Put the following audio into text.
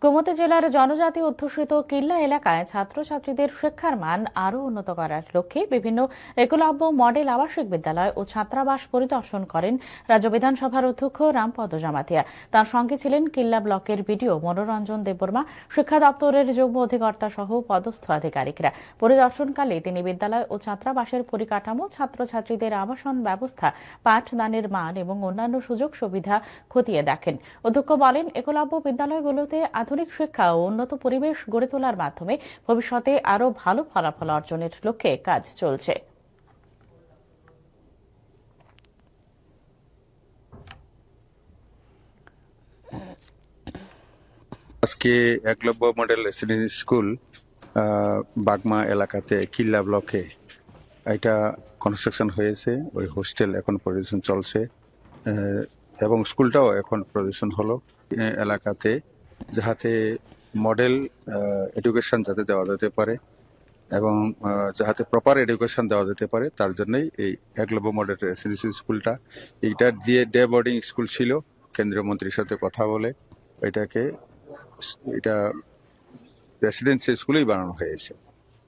গোমতী জেলার জনজাতি অধ্যুষিত কিল্লা এলাকায় ছাত্রছাত্রীদের শিক্ষার মান আরও উন্নত করার লক্ষ্যে বিভিন্ন একলব্য মডেল আবাসিক বিদ্যালয় ও ছাত্রাবাস পরিদর্শন করেন রাজ্য বিধানসভার অধ্যক্ষ রামপদ জামাতিয়া। তার সঙ্গে ছিলেন কিল্লা ব্লকের বিডিও মনোরঞ্জন দেববর্মা, শিক্ষা দপ্তরের যুগ্ম অধিকর্তা সহ পদস্থ আধিকারিকরা। পরিদর্শনকালে তিনি বিদ্যালয় ও ছাত্রাবাসের পরিকাঠামো, ছাত্রছাত্রীদের আবাসন ব্যবস্থা, পাঠদানের মান এবং অন্যান্য সুযোগ সুবিধা খতিয়ে দেখেন। অধ্যক্ষ বলেন, একলব্য বিদ্যালয়গুলোতে আধুনিক শিক্ষা ও উন্নত পরিবেশ গড়ে তোলার মাধ্যমে ভবিষ্যতে আরও ভালো ফলাফল অর্জনের লক্ষ্যে কাজ চলছে। আজকে Eklavya model residential school Bagma এলাকাতে কিল্লা ব্লকে এটা কনস্ট্রাকশন হয়েছে। ওই হোস্টেল এখন পরিদর্শন চলছে এবং স্কুলটাও এখন পরিদর্শন হলো। এলাকাতে যাতে মডেল এডুকেশন যাতে দেওয়া যেতে পারে এবং যাতে প্রপার এডুকেশন দেওয়া যেতে পারে, তার জন্যই এই একলব্য মডেল রেসিডেন্সিয়াল স্কুলটা। এইটা দিয়ে ডে বোর্ডিং স্কুল ছিল, কেন্দ্রীয় মন্ত্রীর সাথে কথা বলে এটা রেসিডেন্সিয়াল স্কুলেই বানানো হয়েছে।